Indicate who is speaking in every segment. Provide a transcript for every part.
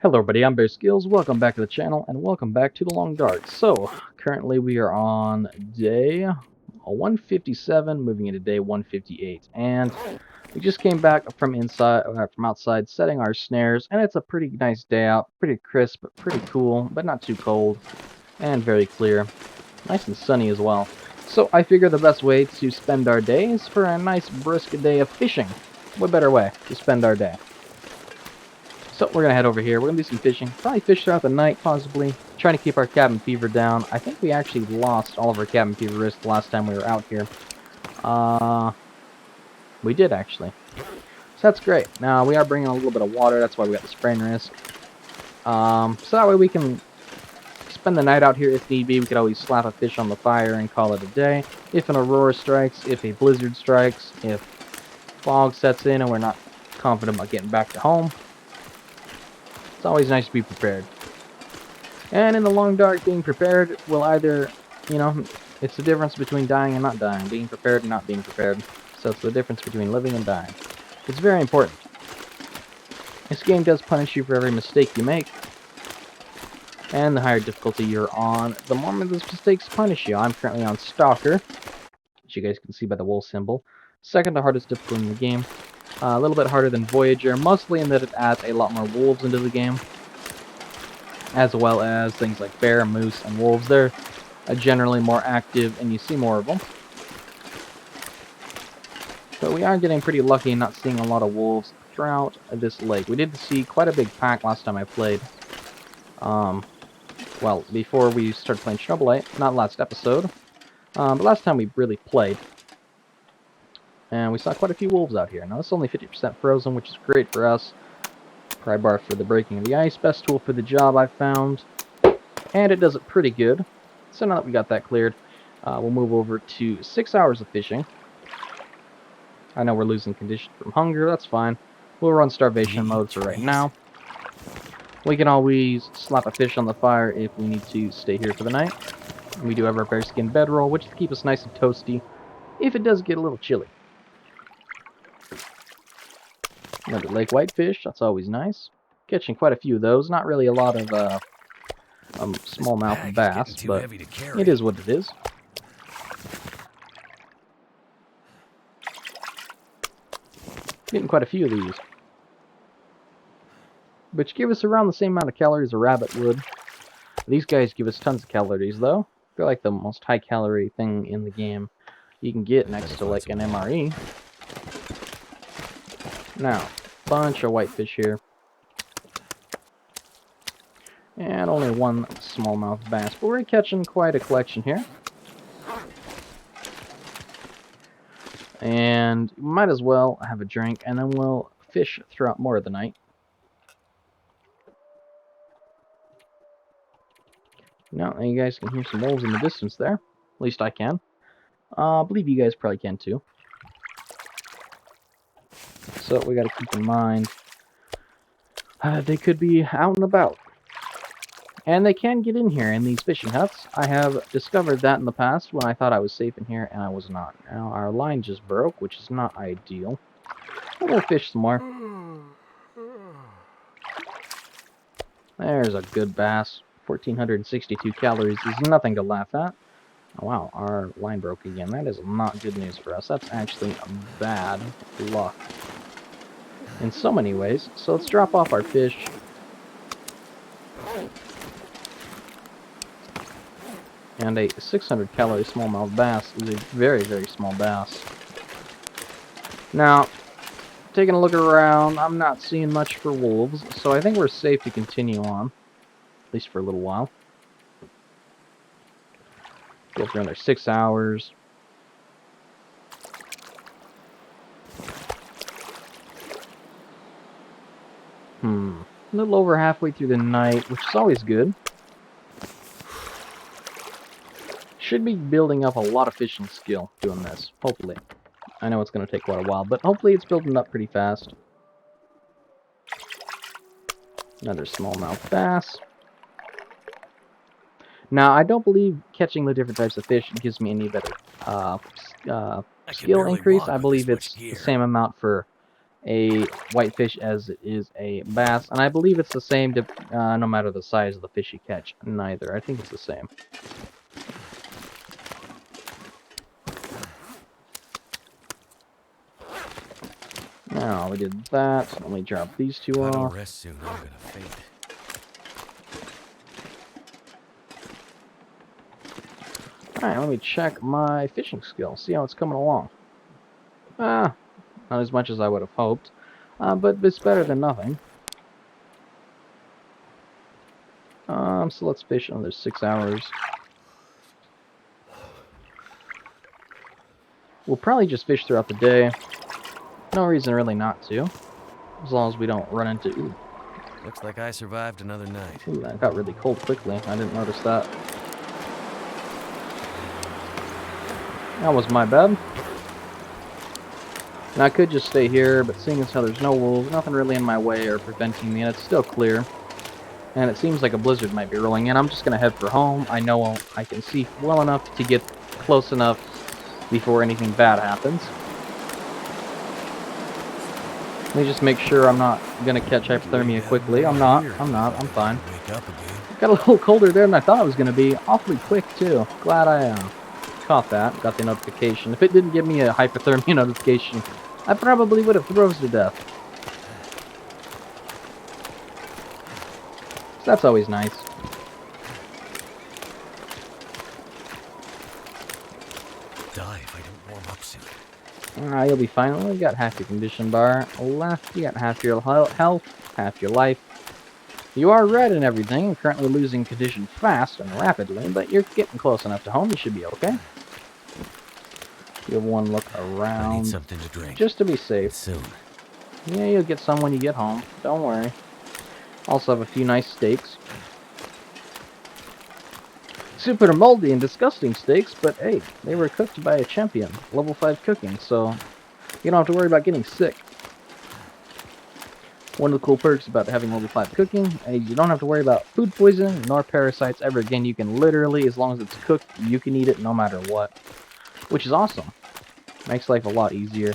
Speaker 1: Hello everybody, I'm Skills. Welcome back to the channel, and welcome back to the Long Dark. So, currently we are on day 157, moving into day 158, and we just came back from outside, setting our snares, and it's a pretty nice day out, pretty crisp, pretty cool, but not too cold, and very clear, nice and sunny as well. So I figure the best way to spend our day is for a nice brisk day of fishing. What better way to spend our day? So we're gonna head over here. We're gonna do some fishing. Probably fish throughout the night, possibly. Trying to keep our cabin fever down. I think we actually lost all of our cabin fever risk the last time we were out here. We did actually. So that's great. Now we are bringing a little bit of water. That's why we got the sprain risk. So that way we can spend the night out here if need be. We could always slap a fish on the fire and call it a day. If an aurora strikes, if a blizzard strikes, if fog sets in and we're not confident about getting back to home. It's always nice to be prepared. And in the long dark, being prepared will either, it's the difference between dying and not dying, being prepared and not being prepared. So it's the difference between living and dying. It's very important. This game does punish you for every mistake you make. And the higher difficulty you're on, the more those mistakes punish you. I'm currently on Stalker, which you guys can see by the wool symbol. Second to hardest difficulty in the game. A little bit harder than Voyager, mostly in that it adds a lot more wolves into the game, as well as things like bear, moose, and wolves. They're generally more active, and you see more of them. But we are getting pretty lucky not seeing a lot of wolves throughout this lake. We did see quite a big pack last time I played. Well, before we started playing Snowblight, not last episode, but last time we really played. And we saw quite a few wolves out here. Now, it's only 50% frozen, which is great for us. Pry bar for the breaking of the ice. Best tool for the job, I've found. And it does it pretty good. So now that we got that cleared, we'll move over to 6 hours of fishing. I know we're losing condition from hunger. That's fine. We'll run starvation mode for right now. We can always slap a fish on the fire if we need to stay here for the night. And we do have our bearskin bedroll, which will keep us nice and toasty if it does get a little chilly. Another lake whitefish, that's always nice. Catching quite a few of those. Not really a lot of smallmouth bass, but it is what it is. Getting quite a few of these. Which give us around the same amount of calories a rabbit would. These guys give us tons of calories, though. They're like the most high-calorie thing in the game you can get next to, like, an MRE. Now, bunch of whitefish here. And only one smallmouth bass, but we're catching quite a collection here. And we might as well have a drink, and then we'll fish throughout more of the night. Now, you guys can hear some wolves in the distance there. At least I can. I believe you guys probably can too. So we gotta keep in mind, they could be out and about. And they can get in here in these fishing huts. I have discovered that in the past when I thought I was safe in here and I was not. Now our line just broke, which is not ideal. But we'll fish some more. There's a good bass. 1,462 calories is nothing to laugh at. Oh, wow, our line broke again. That is not good news for us. That's actually bad luck in so many ways. So let's drop off our fish. And a 600 calorie smallmouth bass is a very, very small bass. Now, taking a look around, I'm not seeing much for wolves, so I think we're safe to continue on. At least for a little while. Go for another 6 hours. A little over halfway through the night, which is always good. Should be building up a lot of fishing skill doing this, hopefully. I know it's going to take quite a while, but hopefully it's building up pretty fast. Another smallmouth bass. Now, I don't believe catching the different types of fish gives me any better skill increase. I believe it's the same amount for a whitefish as it is a bass, and I believe it's the same no matter the size of the fish you catch. Neither. I think it's the same. Now we did that. Let me drop these two
Speaker 2: If I don't
Speaker 1: off.
Speaker 2: rest soon, I'm gonna faint.
Speaker 1: Alright, let me check my fishing skills, see how it's coming along. Not as much as I would have hoped, but it's better than nothing. So let's fish another 6 hours. We'll probably just fish throughout the day. No reason really not to, as long as we don't run into... Ooh,
Speaker 2: Looks like I survived another night.
Speaker 1: ooh, that got really cold quickly. I didn't notice that. That was my bad. Now I could just stay here, but seeing as how there's no wolves, nothing really in my way or preventing me, and it's still clear. And it seems like a blizzard might be rolling in. I'm just going to head for home. I know I can see well enough to get close enough before anything bad happens. Let me just make sure I'm not going to catch hypothermia quickly. I'm not. I'm fine.
Speaker 2: Wake up again.
Speaker 1: Got a little colder there than I thought it was going to be. Awfully quick, too. Glad I caught that. Got the notification. If it didn't give me a hypothermia notification, I probably would have froze to death. So that's always nice.
Speaker 2: Die if I don't warm up soon.
Speaker 1: You'll be fine. Well, you got half your condition bar left. You got half your health, half your life. You are red and everything, and currently losing condition fast and rapidly, but you're getting close enough to home. You should be okay. You have one look around.
Speaker 2: I need something to drink.
Speaker 1: Just to be safe.
Speaker 2: Soon.
Speaker 1: Yeah, you'll get some when you get home. Don't worry. Also have a few nice steaks. Super moldy and disgusting steaks, but hey, they were cooked by a champion. Level 5 cooking, so you don't have to worry about getting sick. One of the cool perks about having level 5 cooking is you don't have to worry about food poisoning nor parasites ever again. You can literally, as long as it's cooked, you can eat it no matter what. Which is awesome. Makes life a lot easier.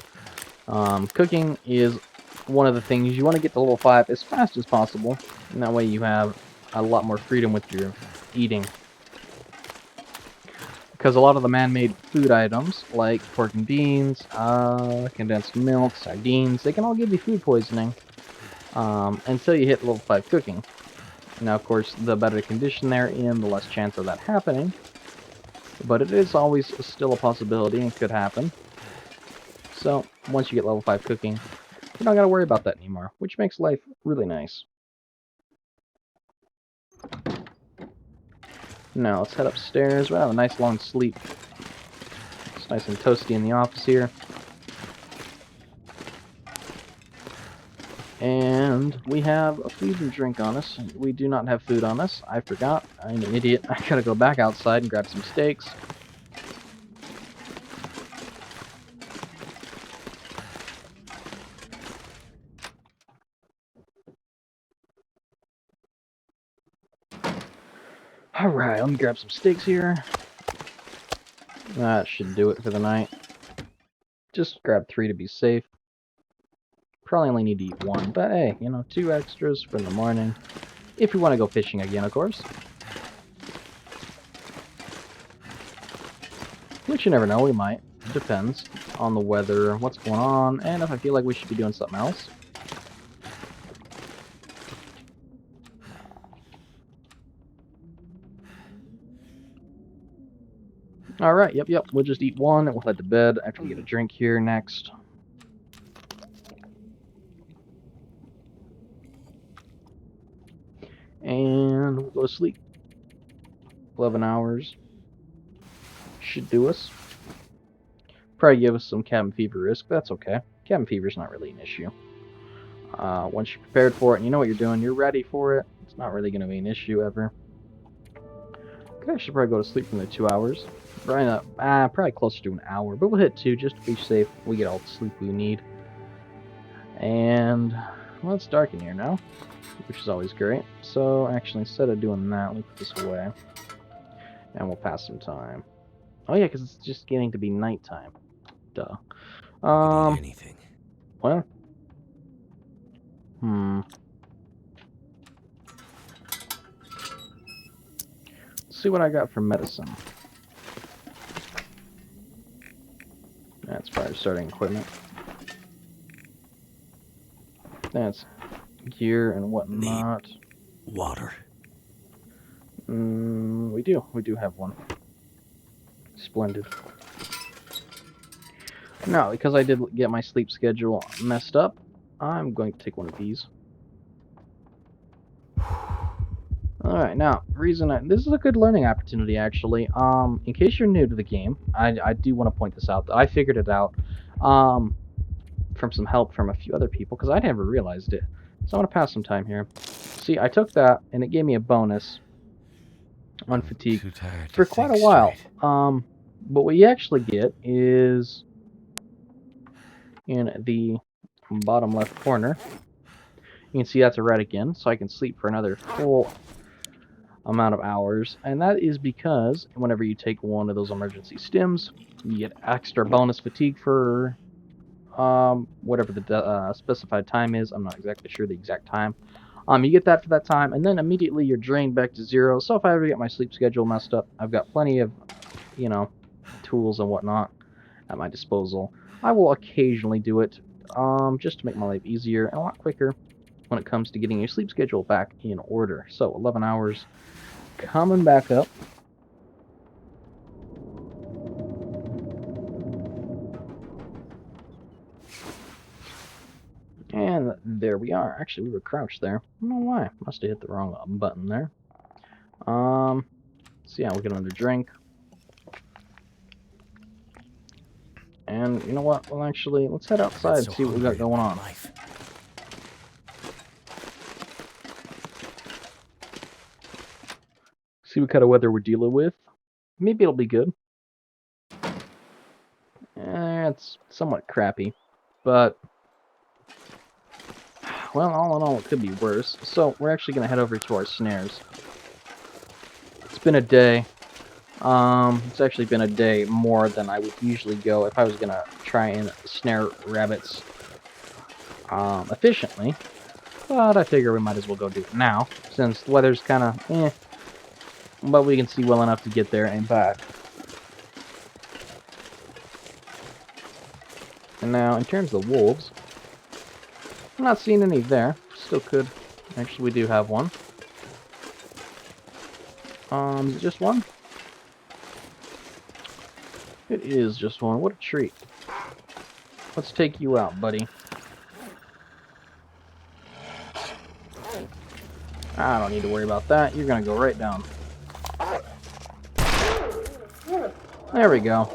Speaker 1: Cooking is one of the things you want to get to level 5 as fast as possible, and that way you have a lot more freedom with your eating. Because a lot of the man-made food items, like pork and beans, condensed milk, sardines, they can all give you food poisoning until you hit level 5 cooking. Now, of course, the better condition they're in, the less chance of that happening. But it is always still a possibility and could happen. So, once you get level 5 cooking, you don't gotta worry about that anymore, which makes life really nice. Now, let's head upstairs. We'll have a nice long sleep. It's nice and toasty in the office here. And we have a food and drink on us. We do not have food on us. I forgot. I'm an idiot. I gotta go back outside and grab some steaks. Alright, let me grab some steaks here. That should do it for the night. Just grab 3 to be safe. Probably only need to eat 1, but hey, you know, 2 extras for in the morning. If we want to go fishing again, of course. Which you never know, we might. Depends on the weather, what's going on, and if I feel like we should be doing something else. Alright, yep, we'll just eat 1 and we'll head to bed after we get a drink here next. And we'll go to sleep. 11 hours. Should do us. Probably give us some cabin fever risk, but that's okay. Cabin fever's not really an issue. Once you're prepared for it and you know what you're doing, you're ready for it, it's not really going to be an issue ever. I should probably go to sleep for the 2 hours. Probably closer to an hour, but we'll hit 2 just to be safe. We get all the sleep we need. And, well, it's dark in here now, which is always great. So, actually, instead of doing that, let me put this away. And we'll pass some time. Oh yeah, because it's just getting to be nighttime. Duh.
Speaker 2: I could eat anything.
Speaker 1: Well, Let's see what I got for medicine. That's fire starting equipment. That's gear and whatnot.
Speaker 2: Water.
Speaker 1: We do have one. Splendid. Now, because I did get my sleep schedule messed up, I'm going to take one of these. Alright, now, this is a good learning opportunity, actually. In case you're new to the game, I do want to point this out, that I figured it out, from some help from a few other people, because I never realized it. So I'm going to pass some time here. See, I took that, and it gave me a bonus on fatigue for quite a while. But what you actually get is in the bottom left corner. You can see that's a red again, so I can sleep for another full amount of hours, and that is because whenever you take one of those emergency stims, you get extra bonus fatigue for whatever the specified time is. I'm not exactly sure the exact time. You get that for that time, and then immediately you're drained back to 0. So if I ever get my sleep schedule messed up, I've got plenty of, tools and whatnot at my disposal. I will occasionally do it, just to make my life easier and a lot quicker when it comes to getting your sleep schedule back in order. So 11 hours coming back up. And there we are. Actually, we were crouched there. I don't know why. Must have hit the wrong button there. So yeah, we'll get another drink. And you know what? Well, actually, let's head outside and see what we got going on. See what kind of weather we're dealing with. Maybe it'll be good. It's somewhat crappy, but well, all in all, it could be worse. So we're actually going to head over to our snares. It's been a day. It's actually been a day more than I would usually go if I was going to try and snare rabbits efficiently. But I figure we might as well go do it now, since the weather's kind of but we can see well enough to get there and back. And now, in terms of wolves, I'm not seeing any there. Still could. Actually, we do have one. Is it just one? It is just one. What a treat. Let's take you out, buddy. I don't need to worry about that. You're gonna go right down. There we go.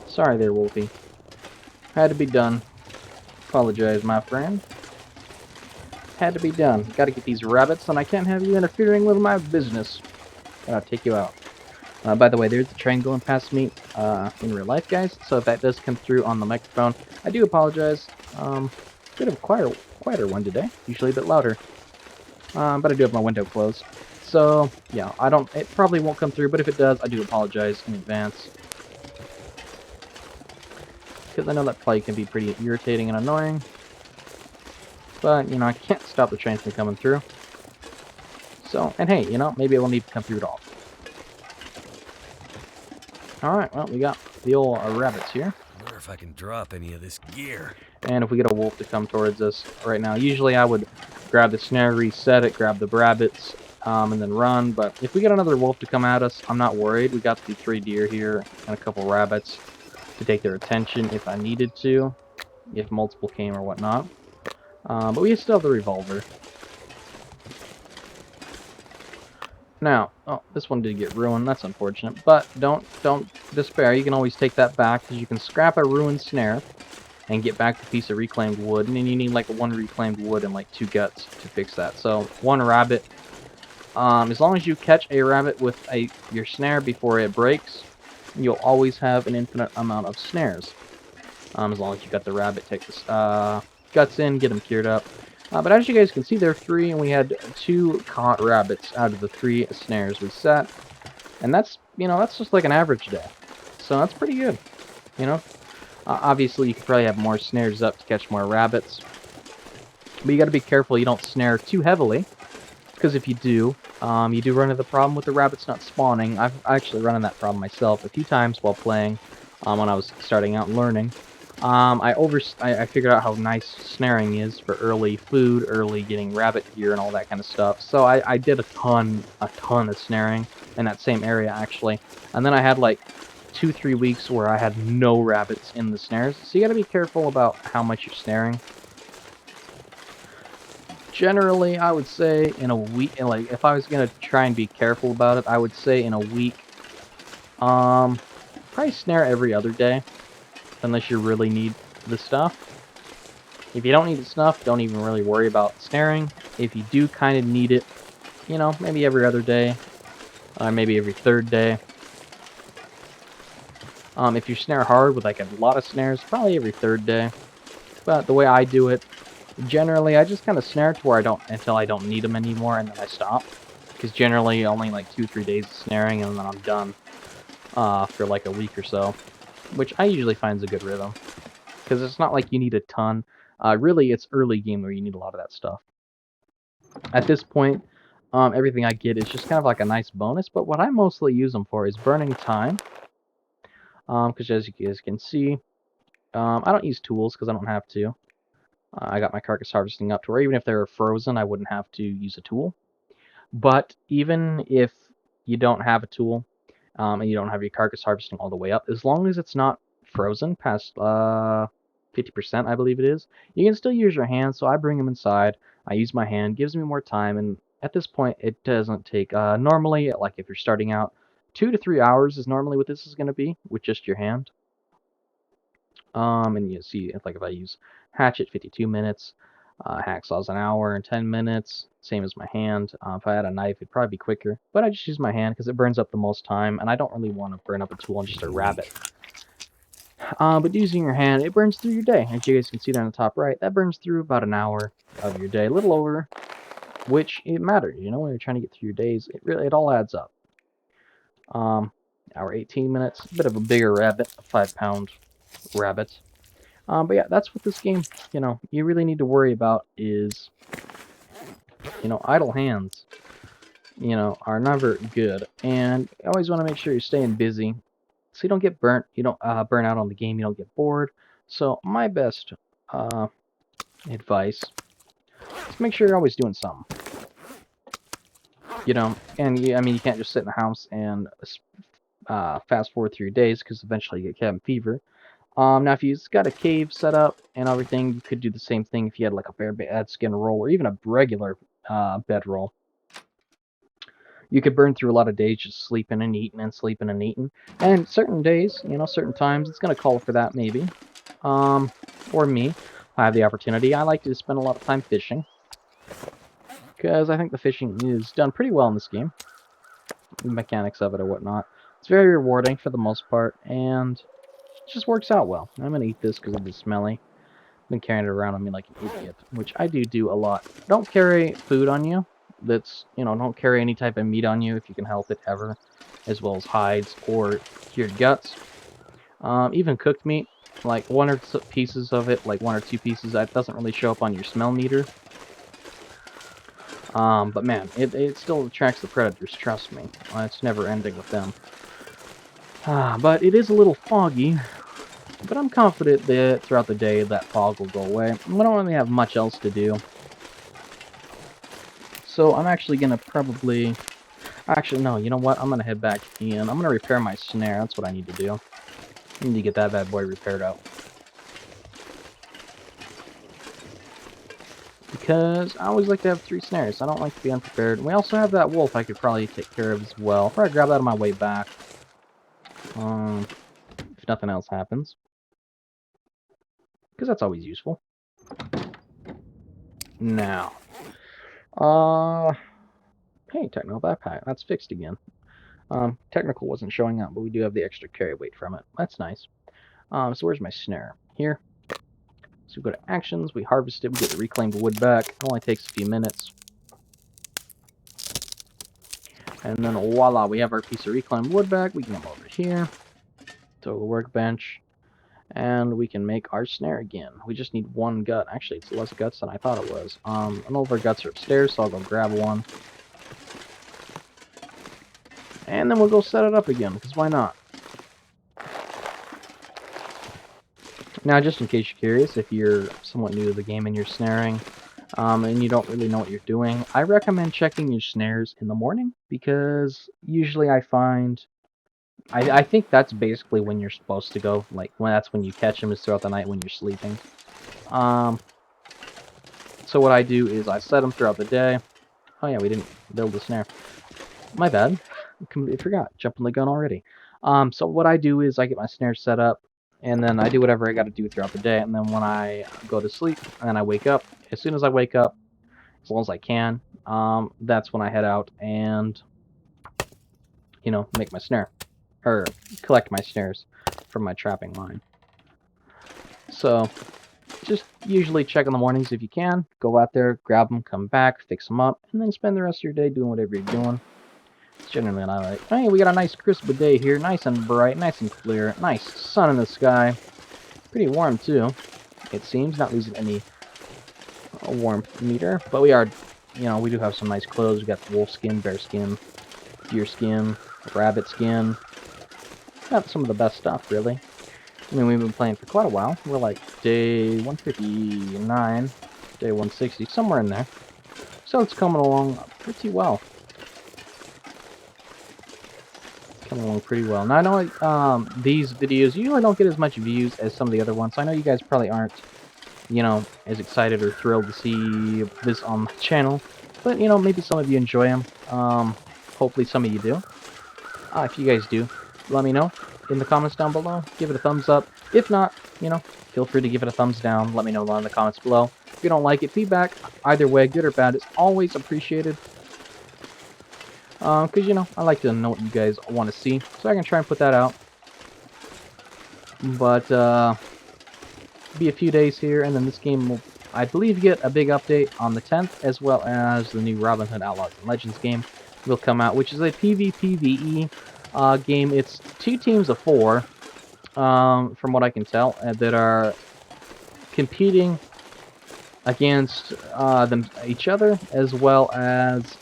Speaker 1: Sorry there, Wolfie. Had to be done. Apologize, my friend. Had to be done. Gotta get these rabbits, and I can't have you interfering with my business. I'll take you out. By the way, there's a train going past me in real life, guys, so if that does come through on the microphone, I do apologize. Bit of a quieter one today, usually a bit louder. But I do have my window closed. So, yeah, it probably won't come through, but if it does, I do apologize in advance. Because I know that probably can be pretty irritating and annoying. But, I can't stop the train from coming through. So, and hey, maybe it won't need to come through at all. Alright, well, we got the old rabbits here.
Speaker 2: I wonder if I can drop any of this gear.
Speaker 1: And if we get a wolf to come towards us right now, usually I would grab the snare, reset it, grab the rabbits, and then run. But if we get another wolf to come at us, I'm not worried. We got the 3 deer here and a couple rabbits to take their attention if I needed to, if multiple came or whatnot. But we still have the revolver. Now, oh, this one did get ruined. That's unfortunate. But don't despair. You can always take that back, because you can scrap a ruined snare and get back a piece of reclaimed wood, and then you need like 1 reclaimed wood and like 2 guts to fix that. So 1 rabbit. As long as you catch a rabbit with your snare before it breaks, you'll always have an infinite amount of snares. As long as you got the rabbit, take the guts in, get them cured up. But as you guys can see, there are 3, and we had 2 caught rabbits out of the 3 snares we set. And that's, that's just like an average day. So that's pretty good, Obviously, you could probably have more snares up to catch more rabbits. But you got to be careful you don't snare too heavily, because if you do run into the problem with the rabbits not spawning. I've actually run into that problem myself a few times while playing, when I was starting out and learning. I figured out how nice snaring is for early food, early getting rabbit gear, and all that kind of stuff. So I did a ton of snaring in that same area, actually. And then I had like 2-3 weeks where I had no rabbits in the snares. So you gotta be careful about how much you're snaring. Generally, I would say in a week, like if I was gonna try and be careful about it, I would say in a week, probably snare every other day, unless you really need the stuff. If you don't need the stuff, don't even really worry about snaring. If you do kind of need it, you know, maybe every other day, or maybe every third day. If you snare hard with like a lot of snares, probably every third day. But the way I do it, generally, I just kind of snare to where until I don't need them anymore, and then I stop. Because generally, only like 2-3 days of snaring, and then I'm done for like a week or so, which I usually find is a good rhythm. Because it's not like you need a ton. Really, it's early game where you need a lot of that stuff. At this point, everything I get is just kind of like a nice bonus, but what I mostly use them for is burning time. Because as you guys can see, I don't use tools because I don't have to. I got my carcass harvesting up to where even if they were frozen, I wouldn't have to use a tool. But even if you don't have a tool, and you don't have your carcass harvesting all the way up, as long as it's not frozen past 50%, I believe it is, you can still use your hand. So I bring them inside. I use my hand, gives me more time, and at this point, it doesn't take. Normally, like if you're starting out, 2 to 3 hours is normally what this is going to be with just your hand. And you see, if I use hatchet, 52 minutes. Hacksaw's an hour and 10 minutes, same as my hand. If I had a knife, it'd probably be quicker, but I just use my hand because it burns up the most time, and I don't really want to burn up a tool on just a rabbit. But using your hand, it burns through your day. As you guys can see there on the top right, that burns through about an hour of your day, a little over, which it matters, you know, when you're trying to get through your days, it all adds up. Hour 18 minutes, a bit of a bigger rabbit, a 5-pound rabbit. But yeah, that's what this game, you know, you really need to worry about is, you know, idle hands, you know, are never good. And you always want to make sure you're staying busy so you don't get burnt, you don't burn out on the game, you don't get bored. So my best advice is make sure you're always doing something. You know, and I mean, you can't just sit in the house and fast forward through your days because eventually you get cabin fever. Now, if you've got a cave set up and everything, you could do the same thing if you had like a bear skin roll or even a regular bedroll. You could burn through a lot of days just sleeping and eating and sleeping and eating. And certain days, you know, certain times, it's going to call for that maybe. For me, I have the opportunity. I like to spend a lot of time fishing. Because I think the fishing is done pretty well in this game. The mechanics of it or whatnot. It's very rewarding for the most part, and it just works out well. I'm going to eat this because it is smelly. I've been carrying it around on me like an idiot, which I do a lot. Don't carry food on you. That's, you know, don't carry any type of meat on you if you can help it ever, as well as hides or cured guts. Even cooked meat, like one or two pieces of it, like 1 or 2 pieces, that doesn't really show up on your smell meter. But man, it still attracts the predators, trust me. It's never ending with them. But it is a little foggy, but I'm confident that throughout the day that fog will go away. We don't really have much else to do. So I'm actually going to probably... Actually, no, you know what? I'm going to head back in. I'm going to repair my snare. That's what I need to do. I need to get that bad boy repaired out. Because I always like to have 3 snares. I don't like to be unprepared. We also have that wolf I could probably take care of as well. Probably grab that on my way back. If nothing else happens. Because that's always useful. Now. Hey, technical backpack. That's fixed again. Technical wasn't showing up, but we do have the extra carry weight from it. That's nice. So where's my snare? Here. So we go to actions, we harvest it, we get the reclaimed wood back. It only takes a few minutes. And then voila, we have our piece of reclaimed wood back. We can come over here to the workbench. And we can make our snare again. We just need one gut. Actually, it's less guts than I thought it was. And all of our guts are upstairs, so I'll go grab one. And then we'll go set it up again, because why not? Now, just in case you're curious, if you're somewhat new to the game and you're snaring, and you don't really know what you're doing, I recommend checking your snares in the morning, because usually I find... I think that's basically when you're supposed to go. Like, that's when you catch them, is throughout the night when you're sleeping. So what I do is I set them throughout the day. Oh yeah, we didn't build the snare. My bad. I completely forgot. Jumping the gun already. So what I do is I get my snare set up, and then I do whatever I got to do throughout the day, and then when I go to sleep, and then I wake up, as soon as I wake up, as long as I can, that's when I head out and, you know, make my snare. Or collect my snares from my trapping line. So, just usually check in the mornings if you can. Go out there, grab them, come back, fix them up, and then spend the rest of your day doing whatever you're doing. It's generally what I like. Hey, we got a nice crisp day here. Nice and bright, nice and clear. Nice sun in the sky. Pretty warm, too. It seems. Not losing any warmth meter. But we are, you know, we do have some nice clothes. We got wolf skin, bear skin, deer skin, rabbit skin. Got some of the best stuff, really. I mean, we've been playing for quite a while. We're like day 159, day 160, somewhere in there. So it's coming along pretty well. Coming along pretty well. Now, I know these videos usually don't get as much views as some of the other ones. So I know you guys probably aren't, you know, as excited or thrilled to see this on my channel. But, you know, maybe some of you enjoy them. Hopefully some of you do. If you guys do, let me know in the comments down below. Give it a thumbs up. If not, you know, feel free to give it a thumbs down. Let me know in the comments below. If you don't like it, feedback, either way, good or bad, is always appreciated. Because, you know, I like to know what you guys want to see, so I can try and put that out. But, be a few days here, and then this game will, I believe, get a big update on the 10th, as well as the new Robin Hood Outlaws and Legends game will come out, which is a PvPvE game. It's 2 teams of 4, from what I can tell, that are competing against each other, as well as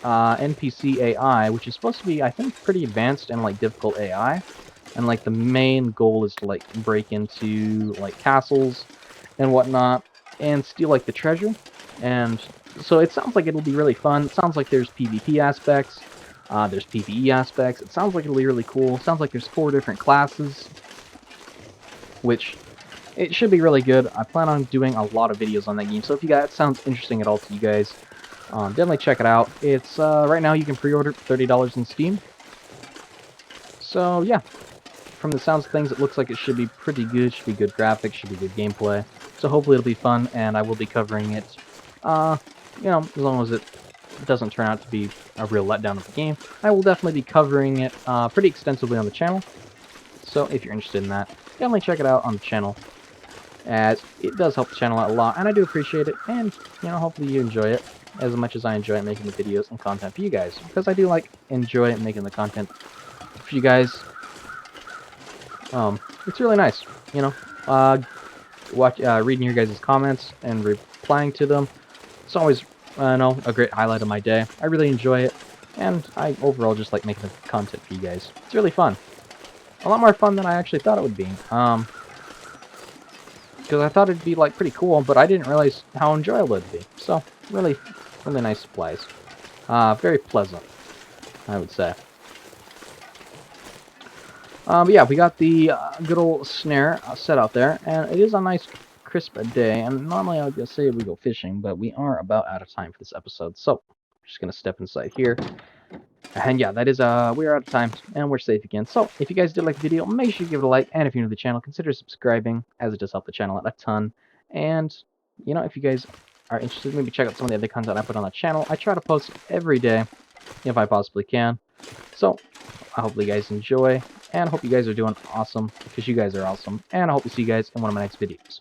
Speaker 1: NPC AI, which is supposed to be, I think, pretty advanced and like difficult AI. And like the main goal is to like break into like castles and whatnot and steal like the treasure. And so it sounds like it'll be really fun. It sounds like there's PvP aspects. There's PvE aspects. It sounds like it'll be really cool. It sounds like there's 4 different classes, which it should be really good. I plan on doing a lot of videos on that game. So if you guys, that sounds interesting at all to you guys, definitely check it out. It's right now you can pre-order $30 in Steam. So yeah, from the sounds of things, it looks like it should be pretty good. Should be good graphics. Should be good gameplay. So hopefully it'll be fun, and I will be covering it. You know, as long as it doesn't turn out to be a real letdown of the game, I will definitely be covering it pretty extensively on the channel. So if you're interested in that, definitely check it out on the channel, as it does help the channel out a lot, and I do appreciate it. And you know, hopefully you enjoy it as much as I enjoy making the videos and content for you guys, because I do enjoy making the content for you guys. It's really nice, you know, reading your guys' comments and replying to them. It's always, a great highlight of my day. I really enjoy it, and I overall just like making the content for you guys. It's really fun. A lot more fun than I actually thought it would be. Because I thought it'd be like pretty cool, but I didn't realize how enjoyable it'd be. So, really, really nice supplies. Very pleasant, I would say. But yeah, we got the good old snare set out there, and it is a nice crisp day. And normally I would just say we go fishing, but we are about out of time for this episode, so I'm just gonna step inside here. And yeah, that is we're out of time, and we're safe again. So if you guys did like the video, make sure you give it a like, and if you're new to the channel, consider subscribing, as it does help the channel out a ton. And you know, if you guys are interested, maybe check out some of the other content I put on the channel. I try to post every day if I possibly can. So I hope you guys enjoy, and I hope you guys are doing awesome, because you guys are awesome. And I hope to see you guys in one of my next videos.